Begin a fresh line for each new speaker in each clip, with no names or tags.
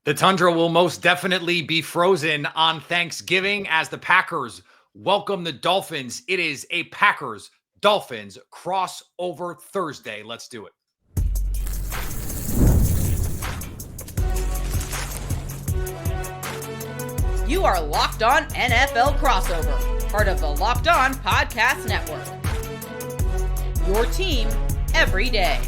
The tundra will most definitely be frozen on Thanksgiving as the Packers welcome the Dolphins. It is a Packers-Dolphins crossover Thursday. Let's do it.
You are Locked On NFL Crossover, part of the Locked On Podcast Network. Your team every day.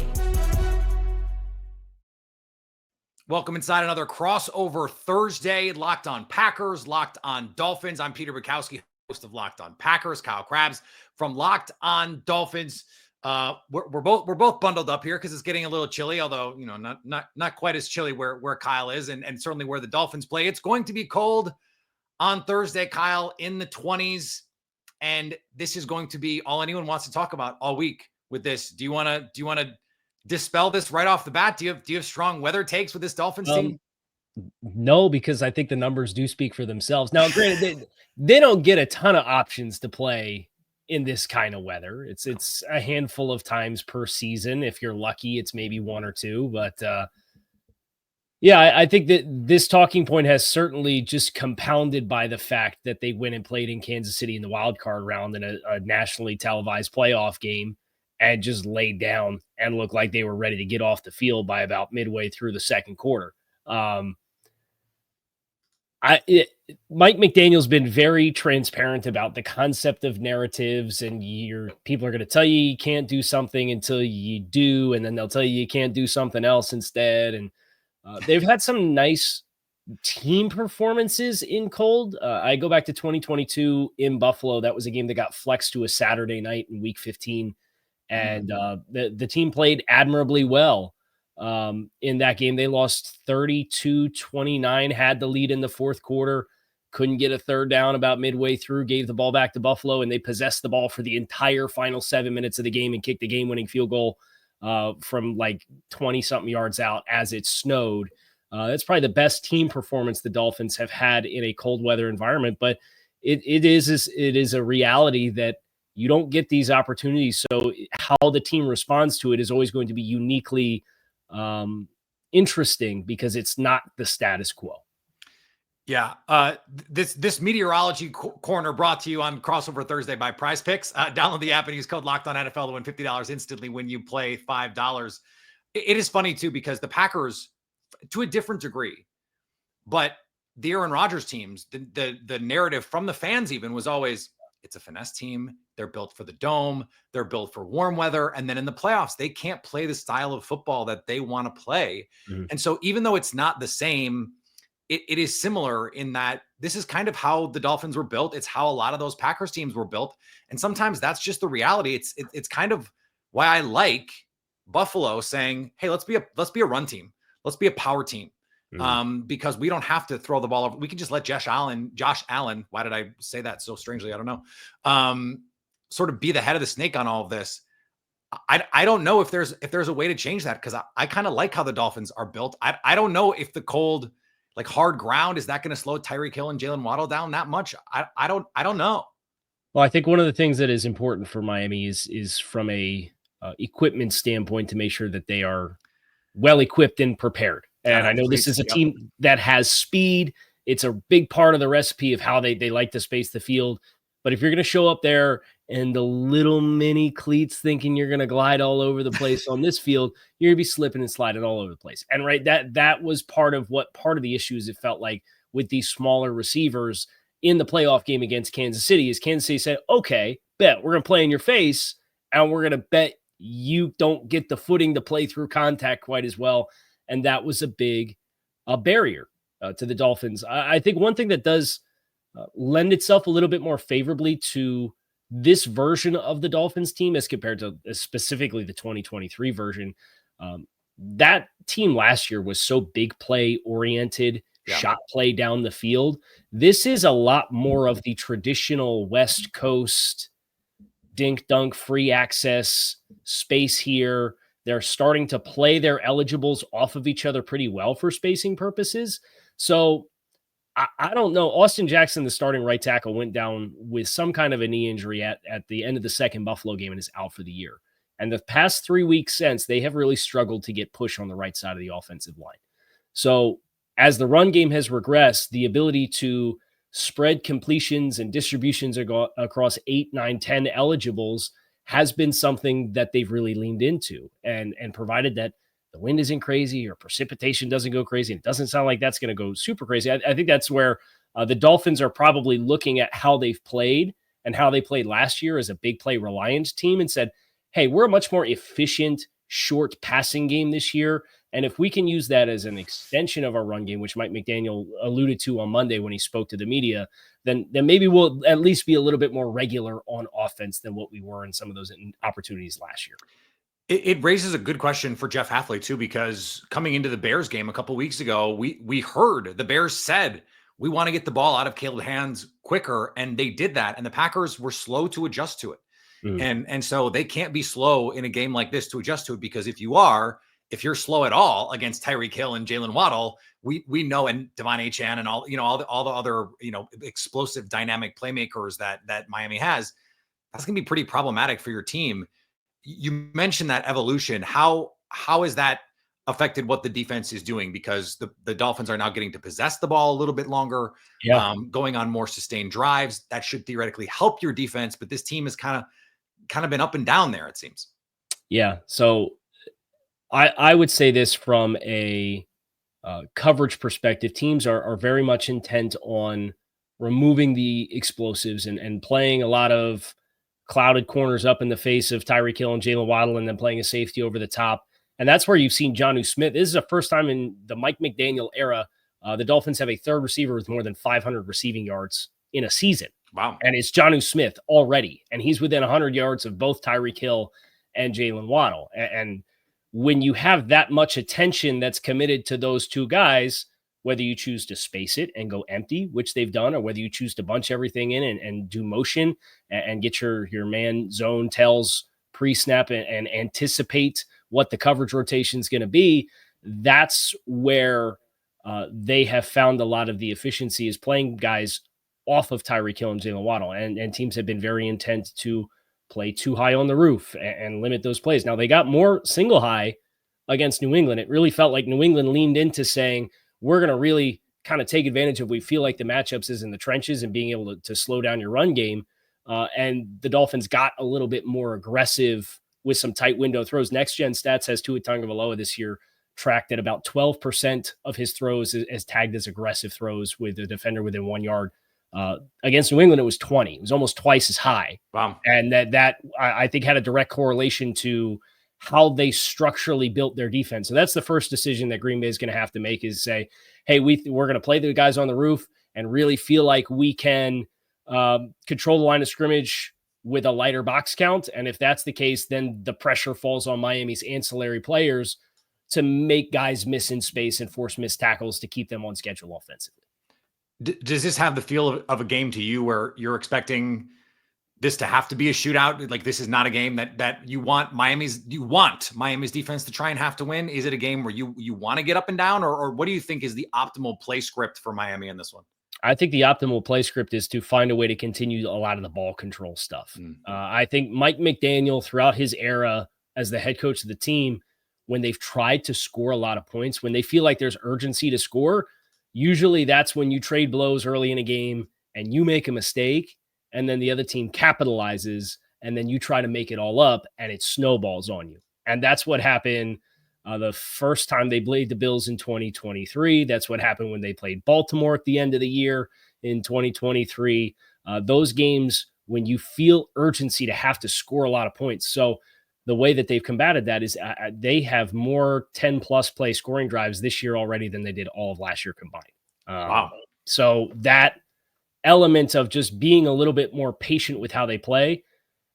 Welcome inside another crossover Thursday. Locked On Packers, Locked On Dolphins. I'm Peter Bukowski, host of Locked On Packers. Kyle Krabs from Locked On Dolphins. We're both bundled up here because it's getting a little chilly. Although not quite as chilly where Kyle is, and certainly where the Dolphins play. It's going to be cold on Thursday, Kyle, in the 20s, and this is going to be all anyone wants to talk about all week with this. Do you want to dispel this right off the bat? Do you have strong weather takes with this Dolphins team?
No, because I think the numbers do speak for themselves. Now, granted, they don't get a ton of options to play in this kind of weather. It's a handful of times per season. If you're lucky, it's maybe one or two. But yeah, I think that this talking point has certainly just compounded by the fact that they went and played in Kansas City in the wild card round in a nationally televised playoff game, and just laid down and looked like they were ready to get off the field by about midway through the second quarter. Mike McDaniel's been very transparent about the concept of narratives, and people are going to tell you can't do something until you do, and then they'll tell you can't do something else instead. And they've had some nice team performances in cold. I go back to 2022 in Buffalo. That was a game that got flexed to a Saturday night in week 15. And the team played admirably well in that game. They lost 32-29, had the lead in the fourth quarter, couldn't get a third down about midway through, gave the ball back to Buffalo, and they possessed the ball for the entire final 7 minutes of the game and kicked the game-winning field goal from like 20-something yards out as it snowed. That's probably the best team performance the Dolphins have had in a cold weather environment, but it is a reality that you don't get these opportunities. So how the team responds to it is always going to be uniquely interesting because it's not the status quo.
Yeah. This meteorology corner brought to you on Crossover Thursday by PrizePicks. Download the app and use code LOCKEDONNFL to win $50 instantly when you play $5. It is funny too, because the Packers, to a different degree, but the Aaron Rodgers teams, the narrative from the fans even was always, it's a finesse team. They're built for the dome. They're built for warm weather. And then in the playoffs, they can't play the style of football that they want to play. Mm-hmm. And so even though it's not the same, it is similar in that this is kind of how the Dolphins were built. It's how a lot of those Packers teams were built. And sometimes that's just the reality. It's kind of why I like Buffalo saying, hey, let's be a run team. Let's be a power team. Mm-hmm. Because we don't have to throw the ball over. We can just let Josh Allen, why did I say that so strangely? I don't know. Sort of be the head of the snake on all of this. I don't know if there's a way to change that, because I kind of like how the Dolphins are built. I don't know if the cold, like hard ground, is that going to slow Tyreek Hill and Jalen Waddle down that much? I don't know.
Well, I think one of the things that is important for Miami is from a equipment standpoint to make sure that they are well equipped and prepared. And I know this is a team that has speed. It's a big part of the recipe of how they like to space the field. But if you're going to show up there and the little mini cleats thinking you're going to glide all over the place on this field, you're going to be slipping and sliding all over the place. And right, that was part of the issues it felt like with these smaller receivers in the playoff game against Kansas City, is Kansas City said, okay, bet we're going to play in your face, and we're going to bet you don't get the footing to play through contact quite as well. And that was a barrier to the Dolphins. I think one thing that does lend itself a little bit more favorably to this version of the Dolphins team as compared to specifically the 2023 version. That team last year was so big play oriented, shot play down the field. This is a lot more of the traditional West Coast dink dunk, free access, space here. They're starting to play their eligibles off of each other pretty well for spacing purposes. So I don't know. Austin Jackson, the starting right tackle, went down with some kind of a knee injury at the end of the second Buffalo game and is out for the year. And the past 3 weeks since, they have really struggled to get push on the right side of the offensive line. So as the run game has regressed, the ability to spread completions and distributions across 8, 9, 10 eligibles has been something that they've really leaned into. And provided that the wind isn't crazy or precipitation doesn't go crazy, and it doesn't sound like that's going to go super crazy. I think that's where the Dolphins are probably looking at how they've played and how they played last year as a big play reliant team and said, hey, we're a much more efficient, short passing game this year. And if we can use that as an extension of our run game, which Mike McDaniel alluded to on Monday when he spoke to the media, then maybe we'll at least be a little bit more regular on offense than what we were in some of those opportunities last year.
It raises a good question for Jeff Hafley too, because coming into the Bears game a couple weeks ago, we heard the Bears said, we want to get the ball out of Caleb's hands quicker. And they did that. And the Packers were slow to adjust to it. And so they can't be slow in a game like this to adjust to it, because if you're slow at all against Tyreek Hill and Jalen Waddle, we know, and Devon Achane and all the other, explosive dynamic playmakers that Miami has, that's going to be pretty problematic for your team. You mentioned that evolution. How has that affected what the defense is doing? Because the Dolphins are now getting to possess the ball a little bit longer, going on more sustained drives. That should theoretically help your defense, but this team has kind of been up and down there, it seems.
Yeah. So I would say this from a coverage perspective, teams are very much intent on removing the explosives and playing a lot of clouded corners up in the face of Tyreek Hill and Jalen Waddle, and then playing a safety over the top. And that's where you've seen Jonnu Smith. This is the first time in the Mike McDaniel era, the Dolphins have a third receiver with more than 500 receiving yards in a season.
Wow.
And it's Jonnu Smith already. And he's within 100 yards of both Tyreek Hill and Jalen Waddle. And when you have that much attention that's committed to those two guys, whether you choose to space it and go empty, which they've done, or whether you choose to bunch everything in and do motion and get your man zone tells pre-snap and anticipate what the coverage rotation is going to be, that's where they have found a lot of the efficiency is playing guys off of Tyreek Hill and Jalen Waddle. And teams have been very intent to play too high on the roof and limit those plays. Now, they got more single high against New England. It really felt like New England leaned into saying, we're going to really kind of take advantage of, we feel like the matchups is in the trenches and being able to slow down your run game. And the Dolphins got a little bit more aggressive with some tight window throws. Next Gen Stats has Tua Tagovailoa this year tracked at about 12% of his throws as tagged as aggressive throws with a defender within 1 yard. Against New England, it was 20. It was almost twice as high.
Wow.
And that I think had a direct correlation to how they structurally built their defense. So that's the first decision that Green Bay is going to have to make, is say, hey, we're going to play the guys on the roof and really feel like we can control the line of scrimmage with a lighter box count. And if that's the case, then the pressure falls on Miami's ancillary players to make guys miss in space and force missed tackles to keep them on schedule offensively.
Does this have the feel of a game to you where you're expecting this to have to be a shootout? Like, this is not a game that you want Miami's defense to try and have to win. Is it a game where you want to get up and down, or what do you think is the optimal play script for Miami in this one?
I think the optimal play script is to find a way to continue a lot of the ball control stuff. I think Mike McDaniel, throughout his era as the head coach of the team, when they've tried to score a lot of points, when they feel like there's urgency to score, usually that's when you trade blows early in a game and you make a mistake, and then the other team capitalizes, and then you try to make it all up, and it snowballs on you. And that's what happened the first time they played the Bills in 2023. That's what happened when they played Baltimore at the end of the year in 2023. Those games when you feel urgency to have to score a lot of points. So the way that they've combated that is they have more 10-plus play scoring drives this year already than they did all of last year combined.
Wow.
So that element of just being a little bit more patient with how they play,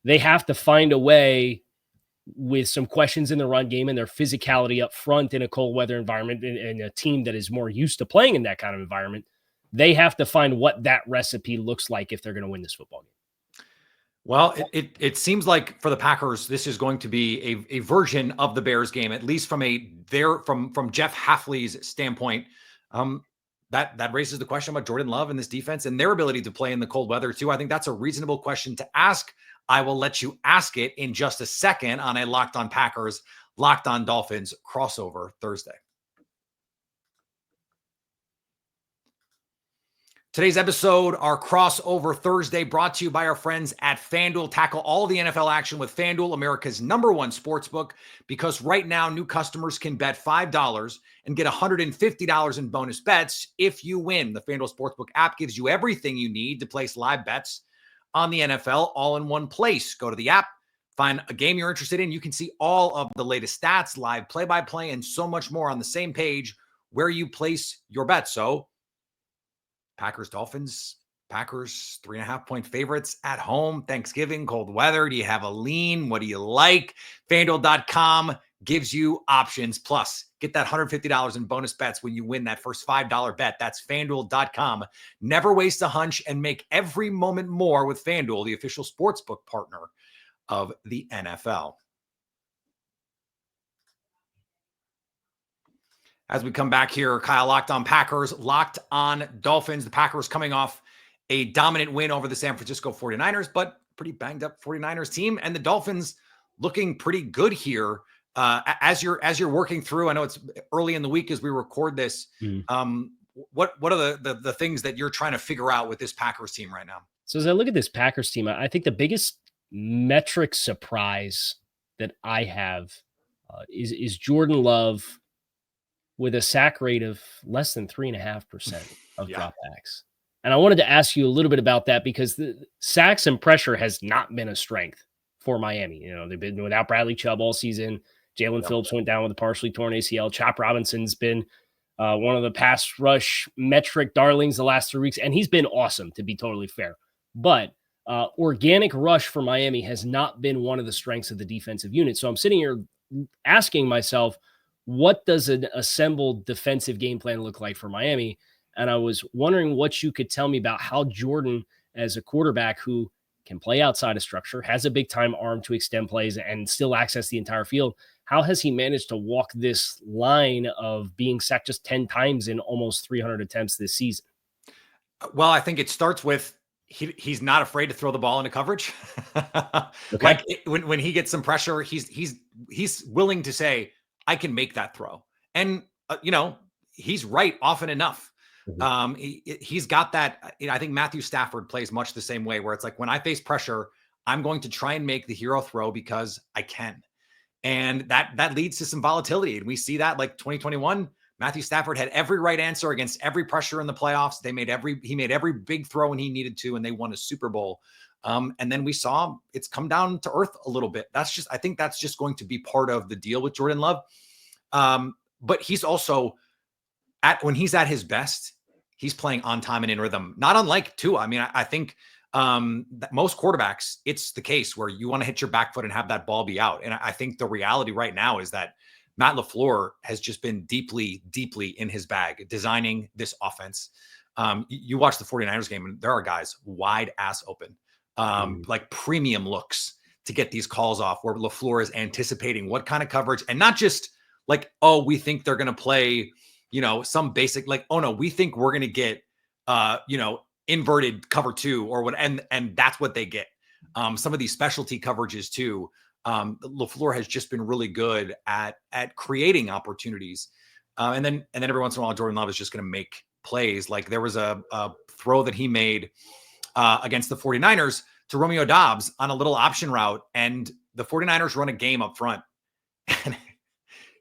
they have to find a way with some questions in the run game and their physicality up front in a cold weather environment and a team that is more used to playing in that kind of environment. They have to find what that recipe looks like if they're going to win this football game.
Well, it seems like for the Packers, this is going to be a version of the Bears game, at least from Jeff Hafley's standpoint. That raises the question about Jordan Love and this defense and their ability to play in the cold weather too. I think that's a reasonable question to ask. I will let you ask it in just a second on a Locked On Packers, Locked On Dolphins crossover Thursday. Today's episode, our crossover Thursday, brought to you by our friends at FanDuel. Tackle all the NFL action with FanDuel, America's #1 sportsbook, because right now new customers can bet $5 and get $150 in bonus bets if you win. The FanDuel Sportsbook app gives you everything you need to place live bets on the NFL all in one place. Go to the app, find a game you're interested in. You can see all of the latest stats, live play-by-play, and so much more on the same page where you place your bets. So Packers, Dolphins, Packers 3.5-point favorites at home, Thanksgiving, cold weather. Do you have a lean? What do you like? FanDuel.com gives you options. Plus, get that $150 in bonus bets when you win that first $5 bet. That's FanDuel.com. Never waste a hunch and make every moment more with FanDuel, the official sportsbook partner of the NFL. As we come back here, Kyle, Locked On Packers, Locked On Dolphins. The Packers coming off a dominant win over the San Francisco 49ers, but pretty banged up 49ers team. And the Dolphins looking pretty good here. As you're working through, I know it's early in the week as we record this. What are the things that you're trying to figure out with this Packers team right now?
So as I look at this Packers team, I think the biggest metric surprise that I have is Jordan Love with a sack rate of less than 3.5% of dropbacks. And I wanted to ask you a little bit about that, because the sacks and pressure has not been a strength for Miami. You know, they've been without Bradley Chubb all season. Jalen Phillips went down with a partially torn ACL. Chop Robinson's been one of the pass rush metric darlings the last 3 weeks, and he's been awesome, to be totally fair. But organic rush for Miami has not been one of the strengths of the defensive unit. So I'm sitting here asking myself, what does an assembled defensive game plan look like for Miami? And I was wondering what you could tell me about how Jordan, as a quarterback who can play outside of structure, has a big time arm to extend plays and still access the entire field, how has he managed to walk this line of being sacked just 10 times in almost 300 attempts this season?
Well, I think it starts with he's not afraid to throw the ball into coverage.
Okay.
Like when he gets some pressure, he's willing to say, I can make that throw. And, he's right often enough. He's got that. I think Matthew Stafford plays much the same way, where it's like, when I face pressure, I'm going to try and make the hero throw because I can. And that leads to some volatility. And we see that, like 2021, Matthew Stafford had every right answer against every pressure in the playoffs. He made every big throw when he needed to, and they won a Super Bowl. And then we saw it's come down to earth a little bit. I think that's just going to be part of the deal with Jordan Love. But he's also when he's at his best, he's playing on time and in rhythm, not unlike Tua. I mean, I think that most quarterbacks, it's the case where you want to hit your back foot and have that ball be out. And I think the reality right now is that Matt LaFleur has just been deeply, deeply in his bag designing this offense. You watch the 49ers game, and there are guys wide ass open. Like premium looks to get these calls off, where LaFleur is anticipating what kind of coverage, and not just like, oh, we think they're going to play, some basic, like, oh no, we think we're going to get, inverted cover 2 or what. And that's what they get. Some of these specialty coverages too. LaFleur has just been really good at creating opportunities. And then every once in a while, Jordan Love is just going to make plays. Like there was a throw that he made against the 49ers to Romeo Doubs on a little option route, and the 49ers run a game up front. And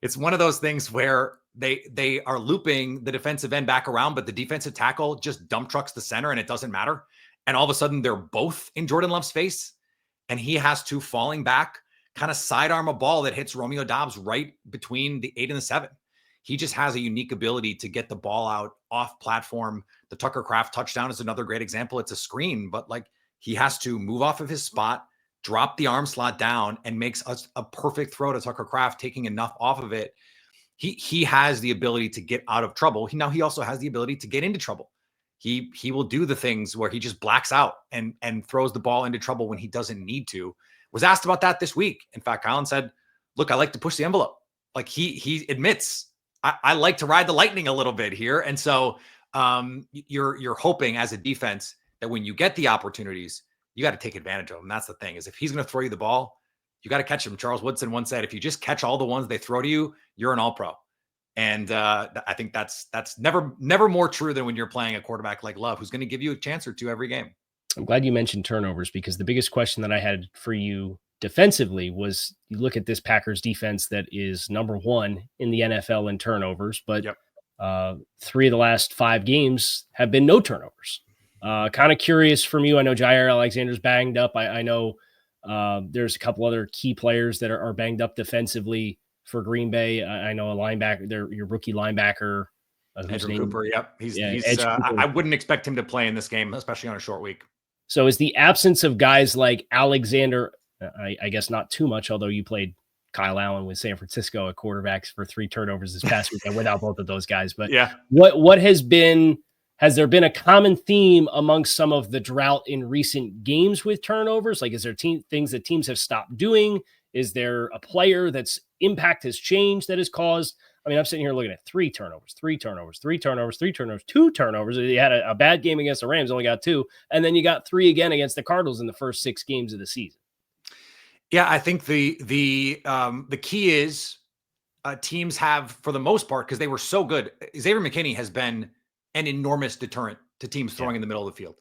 it's one of those things where they are looping the defensive end back around, but the defensive tackle just dump trucks the center, and it doesn't matter. And all of a sudden they're both in Jordan Love's face, and he has to, falling back, kind of sidearm a ball that hits Romeo Doubs right between the 8 and the 7. He just has a unique ability to get the ball out off platform. The Tucker Kraft touchdown is another great example. It's a screen, but like he has to move off of his spot, drop the arm slot down, and makes a perfect throw to Tucker Kraft, taking enough off of it. He has the ability to get out of trouble. He also has the ability to get into trouble. He will do the things where he just blacks out and throws the ball into trouble when he doesn't need to. Was asked about that this week. In fact, Colin said, look, I like to push the envelope. Like he admits, I like to ride the lightning a little bit here. And so you're hoping as a defense that when you get the opportunities, you got to take advantage of them. That's the thing, is if he's going to throw you the ball, you got to catch him. Charles Woodson once said, if you just catch all the ones they throw to you, you're an all-pro. And I think that's never more true than when you're playing a quarterback like Love, who's going to give you a chance or two every game.
I'm glad you mentioned turnovers, because the biggest question that I had for you defensively was, you look at this Packers defense that is number 1 in the NFL in turnovers, but 3 of the last 5 games have been no turnovers. Kind of curious from you. I know Jair Alexander's banged up. I know there's a couple other key players that are banged up defensively for Green Bay. I know a linebacker, your rookie linebacker,
Andrew Cooper. Yep. I wouldn't expect him to play in this game, especially on a short week.
So is the absence of guys like Alexander, I guess not too much, although you played Kyle Allen with San Francisco at quarterbacks for 3 turnovers this past weekend without both of those guys. But what has there been a common theme amongst some of the drought in recent games with turnovers? Like, is there things that teams have stopped doing? Is there a player that's impact has changed that has caused? I mean, I'm sitting here looking at 3 turnovers, 2 turnovers. You had a bad game against the Rams, only got 2. And then you got 3 again against the Cardinals in the first 6 games of the season.
Yeah, I think the key is teams have, for the most part, because they were so good. Xavier McKinney has been an enormous deterrent to teams throwing in the middle of the field.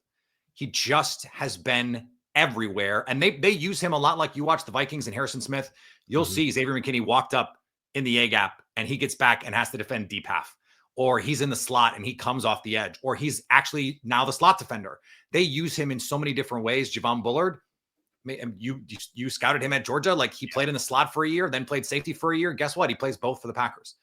He just has been everywhere. And they use him a lot. Like, you watch the Vikings and Harrison Smith, you'll see Xavier McKinney walked up in the A gap and he gets back and has to defend deep half, or he's in the slot and he comes off the edge, or he's actually now the slot defender. They use him in so many different ways. Javon Bullard, you scouted him at Georgia. Like, he played in the slot for a year, then played safety for a year. Guess what? He plays both for the Packers.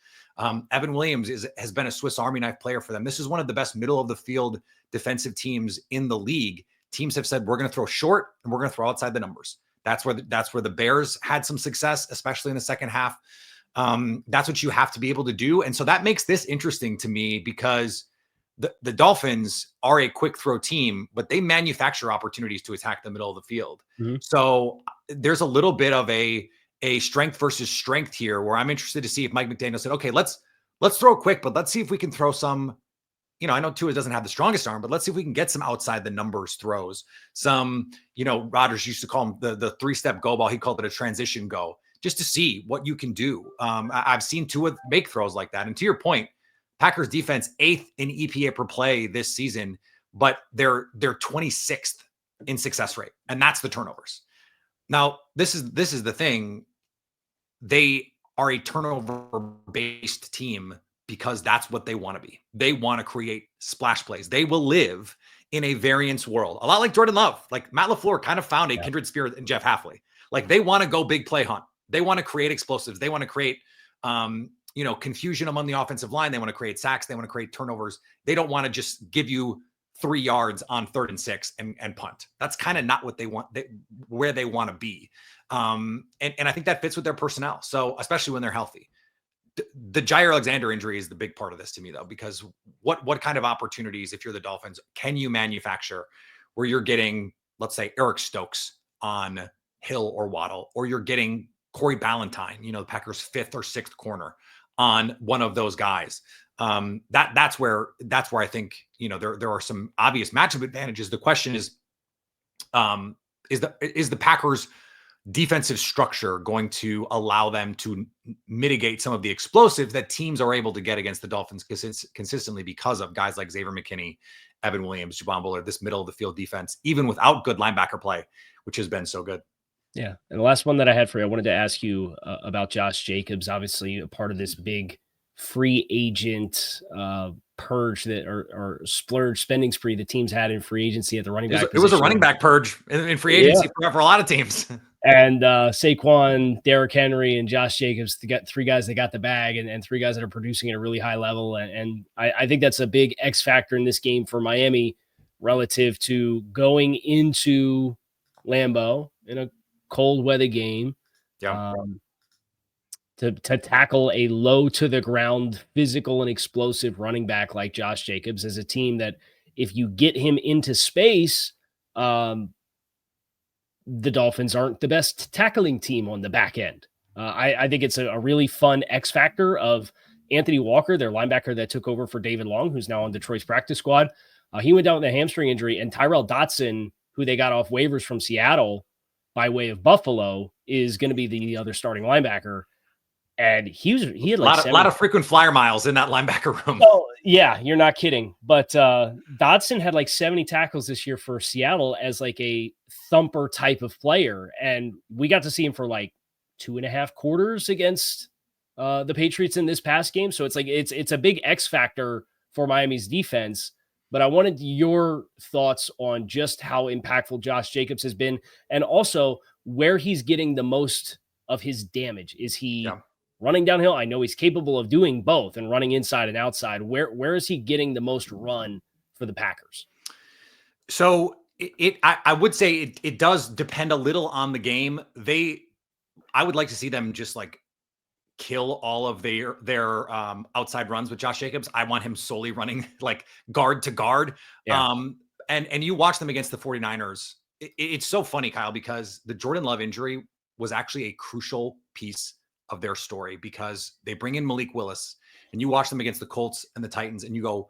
Evan Williams has been a Swiss Army knife player for them. This is one of the best middle of the field defensive teams in the league. Teams have said, we're going to throw short and we're going to throw outside the numbers. That's where the Bears had some success, especially in the second half. That's what you have to be able to do. And so that makes this interesting to me, because the Dolphins are a quick throw team, but they manufacture opportunities to attack the middle of the field. So there's a little bit of a strength versus strength here, where I'm interested to see if Mike McDaniel said, okay, let's throw quick, but let's see if we can throw some, I know Tua doesn't have the strongest arm, but let's see if we can get some outside the numbers throws. Some, Rodgers used to call them the 3-step go ball. He called it a transition go, just to see what you can do. I've seen Tua make throws like that. And to your point, Packers defense 8th in EPA per play this season, but they're 26th in success rate. And that's the turnovers. Now, this is the thing. They are a turnover-based team because that's what they want to be. They want to create splash plays. They will live in a variance world, a lot like Jordan Love. Like, Matt LaFleur kind of found a kindred spirit in Jeff Hafley. Like, they want to go big play hunt. They want to create explosives. They want to create, confusion among the offensive line. They want to create sacks. They want to create turnovers. They don't want to just give you 3 yards on 3rd and 6 and punt. That's kind of not what they want, where they want to be. And I think that fits with their personnel. So especially when they're healthy. The Jair Alexander injury is the big part of this to me, though, because what kind of opportunities, if you're the Dolphins, can you manufacture where you're getting, let's say, Eric Stokes on Hill or Waddle, or you're getting Corey Ballantyne, the Packers' 5th or 6th corner, on one of those guys. That's where I think, there are some obvious matchup advantages. The question is the Packers' defensive structure going to allow them to mitigate some of the explosives that teams are able to get against the Dolphins consistently, because of guys like Xavier McKinney, Evan Williams, Javon Bullard, this middle of the field defense, even without good linebacker play, which has been so good.
Yeah. And the last one that I had for you, I wanted to ask you about Josh Jacobs, obviously a part of this big free agent purge or splurge spending spree the teams had in free agency at the running back.
It was a running back purge in free agency for a lot of teams.
And Saquon, Derrick Henry, and Josh Jacobs, they got 3 guys that got the bag, and 3 guys that are producing at a really high level. And I think that's a big X factor in this game for Miami relative to going into Lambeau in a cold weather game. To tackle a low to the ground, physical and explosive running back like Josh Jacobs, as a team that, if you get him into space, the Dolphins aren't the best tackling team on the back end. I think it's a really fun X factor of Anthony Walker, their linebacker that took over for David Long, who's now on Detroit's practice squad. He went down with a hamstring injury, and Tyrell Dotson, who they got off waivers from Seattle by way of Buffalo, is going to be the other starting linebacker. And he had like
a lot of frequent flyer miles in that linebacker room.
Oh, yeah, you're not kidding. But Dotson had like 70 tackles this year for Seattle as like a thumper type of player. And we got to see him for like 2.5 quarters against the Patriots in this past game. So it's like it's a big X factor for Miami's defense. But I wanted your thoughts on just how impactful Josh Jacobs has been, and also where he's getting the most of his damage. Is he running downhill? I know he's capable of doing both and running inside and outside. Where is he getting the most run for the Packers?
So I would say it does depend a little on the game. I would like to see them just like kill all of their outside runs with Josh Jacobs. I want him solely running like guard to guard.
Yeah.
And you watch them against the 49ers. It's so funny, Kyle, because the Jordan Love injury was actually a crucial piece of their story, because they bring in Malik Willis and you watch them against the Colts and the Titans and you go,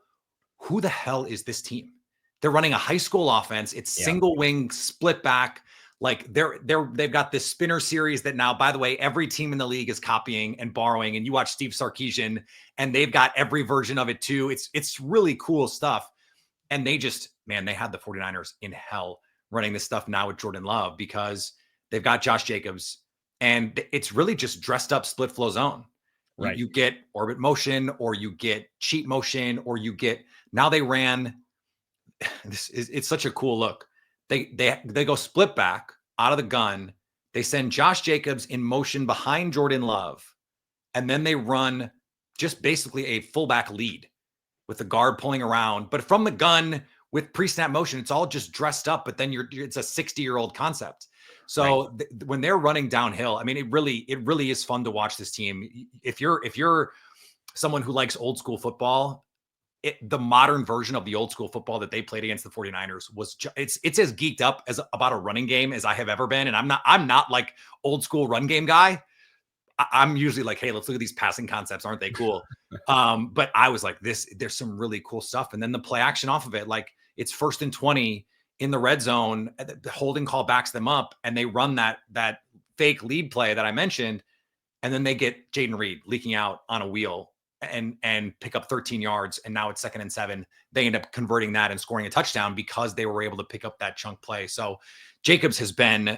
who the hell is this team? They're running a high school offense. It's single wing, split back. Like they've got this spinner series that now, by the way, every team in the league is copying and borrowing. And you watch Steve Sarkisian and they've got every version of it too. It's really cool stuff. And they had the 49ers in hell running this stuff now with Jordan Love, because they've got Josh Jacobs and it's really just dressed up split flow zone. Right. You get orbit motion, or you get cheat motion, or you get, now they ran, it's such a cool look. They go split back out of the gun. They send Josh Jacobs in motion behind Jordan Love. And then they run just basically a fullback lead with the guard pulling around, but from the gun with pre-snap motion. It's all just dressed up, but then it's a 60-year-old concept. So when they're running downhill, I mean, it really is fun to watch this team. If you're someone who likes old school football, the modern version of the old school football that they played against the 49ers it's as geeked up about a running game as I have ever been. And I'm not like old school run game guy. I'm usually like, hey, let's look at these passing concepts. Aren't they cool? But I was like, there's some really cool stuff. And then the play action off of it, like it's 1st and 20 in the red zone, the holding call backs them up and they run that fake lead play that I mentioned. And then they get Jaden Reed leaking out on a wheel and pick up 13 yards. And now it's 2nd and 7. They end up converting that and scoring a touchdown because they were able to pick up that chunk play. So Jacobs has been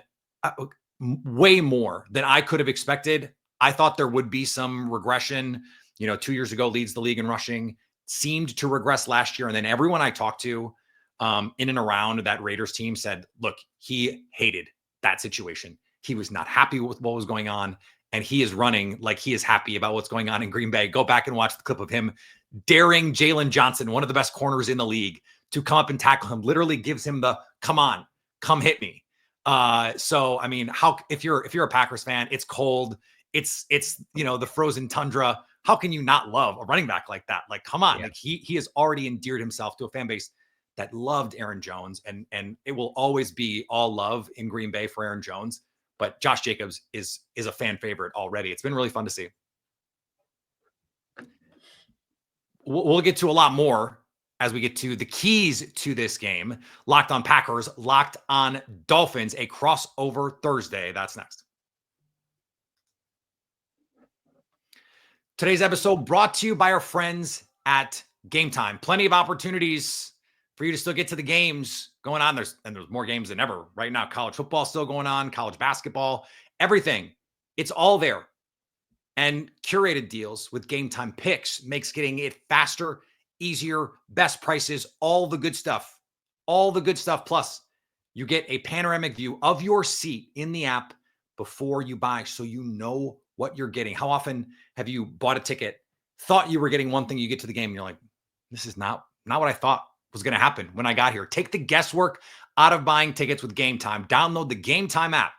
way more than I could have expected. I thought there would be some regression. 2 years ago, leads the league in rushing, seemed to regress last year. And then everyone I talked to in and around that Raiders team said, look, he hated that situation. He was not happy with what was going on. And he is running like he is happy about what's going on in Green Bay. Go back and watch the clip of him daring Jalen Johnson, one of the best corners in the league, to come up and tackle him. Literally gives him the, come on, come hit me. So, I mean, if you're a Packers fan, it's cold. It's the frozen tundra. How can you not love a running back like that? Like, come on. Yeah. Like he has already endeared himself to a fan base that loved Aaron Jones, and it will always be all love in Green Bay for Aaron Jones. But Josh Jacobs is a fan favorite already. It's been really fun to see. We'll get to a lot more as we get to the keys to this game. Locked on Packers, Locked on Dolphins, a crossover Thursday. That's next. Today's episode brought to you by our friends at Gametime. Plenty of opportunities for you to still get to the games going on. There's more games than ever right now. College football still going on, college basketball, everything. It's all there. And curated deals with Gametime picks makes getting it faster, easier, best prices, all the good stuff. All the good stuff. Plus, you get a panoramic view of your seat in the app before you buy, so you know what you're getting. How often have you bought a ticket, thought you were getting one thing, you get to the game and you're like, this is not what I thought was going to happen when I got here. Take the guesswork out of buying tickets with Gametime. Download the Gametime app,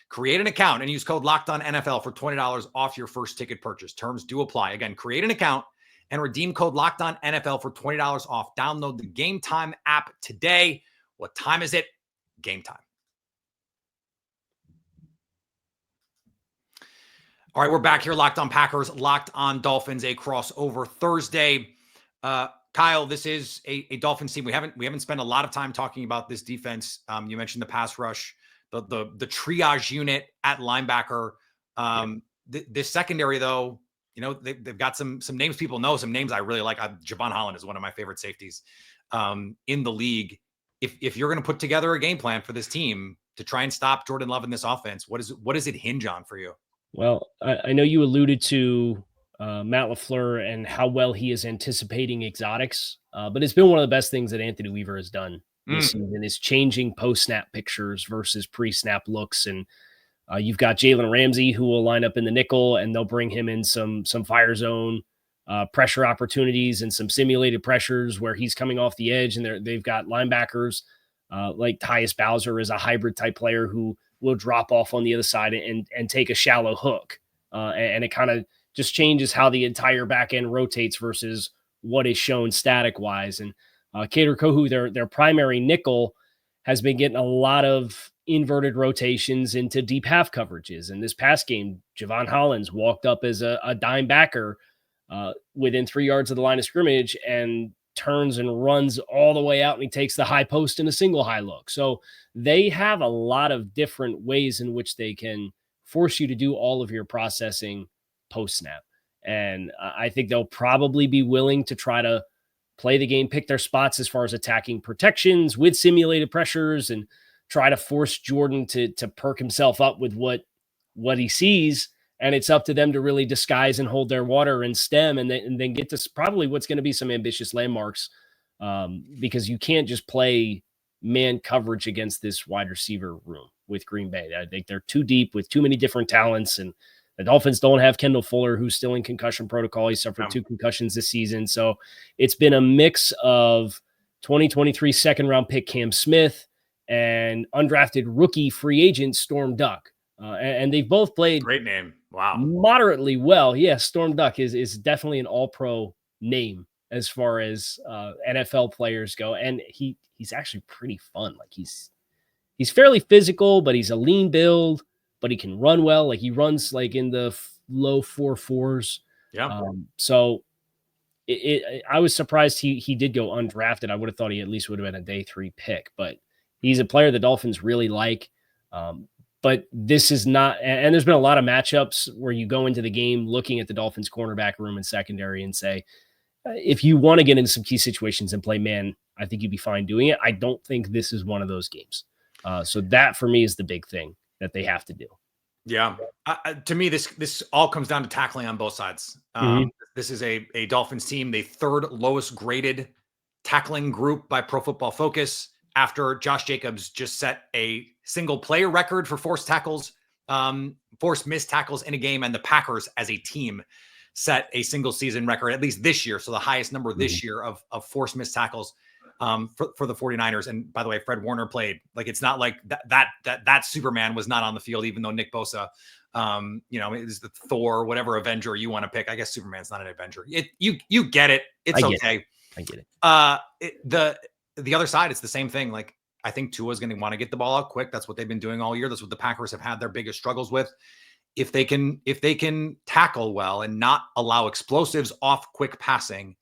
create an account, and use code LOCKEDONNFL for $20 off your first ticket purchase. Terms do apply. Again, create an account and redeem code LOCKEDONNFL for $20 off. Download the Gametime app today. What time is it? Gametime. All right, we're back here, Locked on Packers, Locked on Dolphins, a crossover Thursday. Kyle, this is a Dolphins team. We haven't spent a lot of time talking about this defense. You mentioned the pass rush, the triage unit at linebacker. this secondary, though, they've got some names people know, some names I really like. Javon Holland is one of my favorite safeties in the league. If you're going to put together a game plan for this team to try and stop Jordan Love in this offense, what does it hinge on for you?
Well, I know you alluded to Matt LaFleur and how well he is anticipating exotics, but it's been one of the best things that Anthony Weaver has done this season is changing post-snap pictures versus pre-snap looks. And you've got Jalen Ramsey, who will line up in the nickel, and they'll bring him in some fire zone pressure opportunities and some simulated pressures where he's coming off the edge, and they've got linebackers like Tyus Bowser is a hybrid type player who will drop off on the other side and take a shallow hook. And it kind of just changes how the entire back end rotates versus what is shown static wise. And Kader Kohu, their primary nickel, has been getting a lot of inverted rotations into deep half coverages. In this past game, Javon Hollins walked up as a dime backer within 3 yards of the line of scrimmage and turns and runs all the way out, and he takes the high post in a single high look. So they have a lot of different ways in which they can force you to do all of your processing post snap. And I think they'll probably be willing to try to play the game, pick their spots as far as attacking protections with simulated pressures, and try to force Jordan to perk himself up with what he sees. And it's up to them to really disguise and hold their water and stem, and then get to probably what's going to be some ambitious landmarks, because you can't just play man coverage against this wide receiver room with Green Bay. I think they're too deep with too many different talents, and the Dolphins don't have Kendall Fuller, who's still in concussion protocol. He suffered 2 concussions this season. So it's been a mix of 2023 second-round pick Cam Smith and undrafted rookie free agent Storm Duck. And they've both played
great name. Wow.
Moderately well. Yes, Storm Duck is definitely an all-pro name as far as NFL players go. And he's actually pretty fun. Like he's fairly physical, but he's a lean build, but he can run well. Like he runs like in the low 4.4s.
Yeah.
So I was surprised he did go undrafted. I would have thought he at least would have been a day 3 pick, but he's a player the Dolphins really like. But this is not, and there's been a lot of matchups where you go into the game looking at the Dolphins cornerback room and secondary and say, if you want to get into some key situations and play man, I think you'd be fine doing it. I don't think this is one of those games. So that for me is the big thing that they have to do.
Yeah. To me, this all comes down to tackling on both sides. This is a Dolphins team, the 3rd lowest graded tackling group by Pro Football Focus, after Josh Jacobs just set a single player record for forced missed tackles in a game. And the Packers as a team set a single season record, at least this year. So the highest number this year of forced missed tackles for the 49ers. And by the way, Fred Warner played. Like, it's not like that Superman was not on the field, even though Nick Bosa, is the Thor, whatever Avenger you want to pick. I guess Superman's not an Avenger. You get it. It's okay.
I get it.
The other side, it's the same thing. Like, I think Tua is going to want to get the ball out quick. That's what they've been doing all year. That's what the Packers have had their biggest struggles with. If they can tackle well and not allow explosives off quick passing,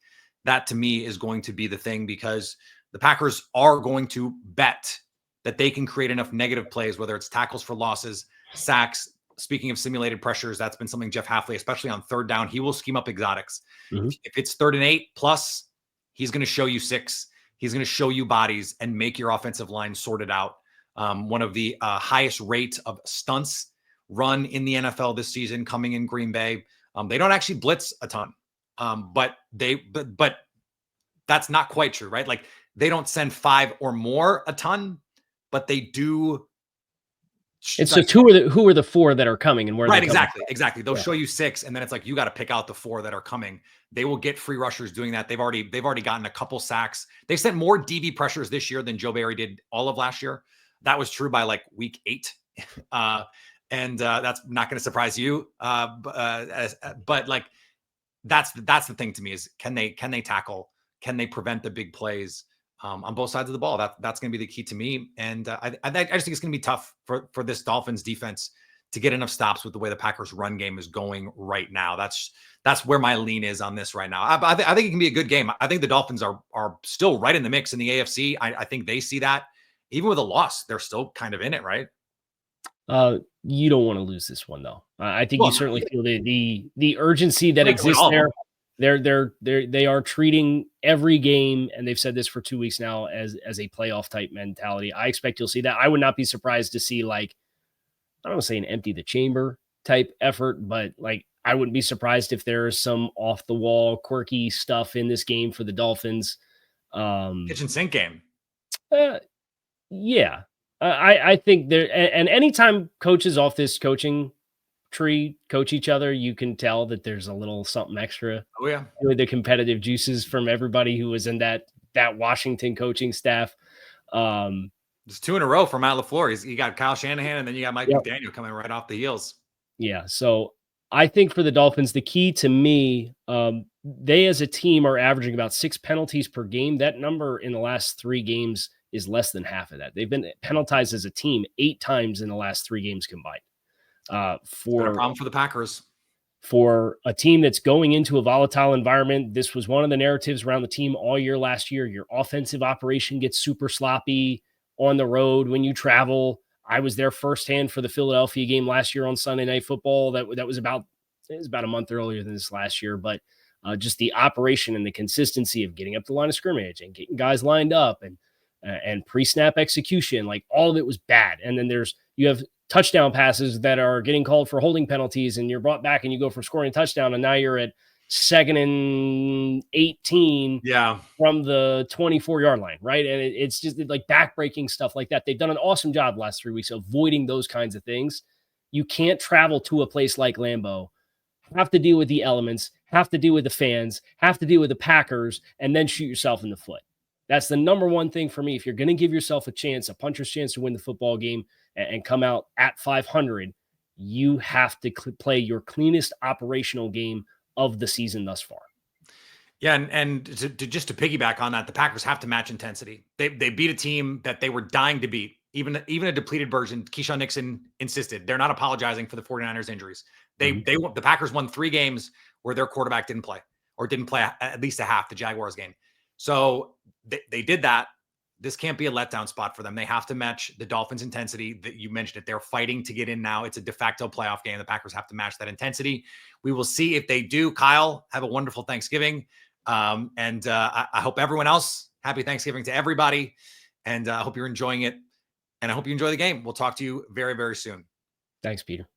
that to me is going to be the thing, because the Packers are going to bet that they can create enough negative plays, whether it's tackles for losses, sacks. Speaking of simulated pressures, that's been something Jeff Hafley, especially on 3rd down, he will scheme up exotics. If it's 3rd and 8 plus, he's going to show you 6. He's going to show you bodies and make your offensive line sort it out. One of the highest rate of stunts run in the NFL this season coming in Green Bay. They don't actually blitz a ton, but that's not quite true, right? Like, they don't send 5 or more a ton, but they do.
It's like, who are the 4 that are coming and where?
Right, exactly. They'll show you 6, and then it's like you got to pick out the 4 that are coming. They will get free rushers doing that. They've already gotten a couple sacks. They sent more DB pressures this year than Joe Barry did all of last year. That was true by like week 8, and that's not going to surprise you. But like that's the thing to me is can they tackle? Can they prevent the big plays? On both sides of the ball. That's going to be the key to me. And I just think it's going to be tough for this Dolphins defense to get enough stops with the way the Packers run game is going right now. That's where my lean is on this right now. I think it can be a good game. I think the Dolphins are still right in the mix in the AFC. I think they see that even with a loss, they're still kind of in it, right?
You don't want to lose this one, though. I think
Well,
you certainly feel the urgency that exists there. They are treating every game, and they've said this for 2 weeks now, as a playoff type mentality. I expect you'll see that. I would not be surprised to see, like, I don't want to say an empty the chamber type effort, but like I wouldn't be surprised if there is some off the wall, quirky stuff in this game for the Dolphins.
Kitchen sink game.
Yeah, I think there, and anytime coaches off this coaching tree coach each other, you can tell that there's a little something extra.
Oh yeah,
with the competitive juices from everybody who was in that Washington coaching staff.
It's 2 in a row for Matt LaFleur. You got Kyle Shanahan, and then you got Mike McDaniel coming right off the heels.
Yeah, so I think for the Dolphins, the key to me, they as a team are averaging about 6 penalties per game. That number in the last 3 games is less than half of that. They've been penalized as a team 8 times in the last 3 games combined.
For a problem for the Packers.
For a team that's going into a volatile environment, this was one of the narratives around the team all year last year. Your offensive operation gets super sloppy on the road when you travel. I was there firsthand for the Philadelphia game last year on Sunday Night Football. That was about a month earlier than this last year, but just the operation and the consistency of getting up the line of scrimmage and getting guys lined up and pre-snap execution, like all of it was bad. And then you have touchdown passes that are getting called for holding penalties, and you're brought back and you go for scoring a touchdown, and now you're at 2nd and 18 from the 24-yard line, right? And it's just like backbreaking stuff like that. They've done an awesome job the last 3 weeks avoiding those kinds of things. You can't travel to a place like Lambeau, have to deal with the elements, have to deal with the fans, have to deal with the Packers, and then shoot yourself in the foot. That's the number one thing for me. If you're going to give yourself a chance, a puncher's chance to win the football game and come out at 500, you have to play your cleanest operational game of the season thus far.
Yeah, and just to piggyback on that, the Packers have to match intensity. They beat a team that they were dying to beat. Even a depleted version, Keyshawn Nixon insisted. They're not apologizing for the 49ers injuries. The Packers won 3 games where their quarterback didn't play or didn't play at least a half, the Jaguars game. So they did that. This can't be a letdown spot for them. They have to match the Dolphins' intensity. That you mentioned it. They're fighting to get in now. It's a de facto playoff game. The Packers have to match that intensity. We will see if they do. Kyle, have a wonderful Thanksgiving. And I hope everyone else, happy Thanksgiving to everybody. And I hope you're enjoying it. And I hope you enjoy the game. We'll talk to you very, very soon.
Thanks, Peter.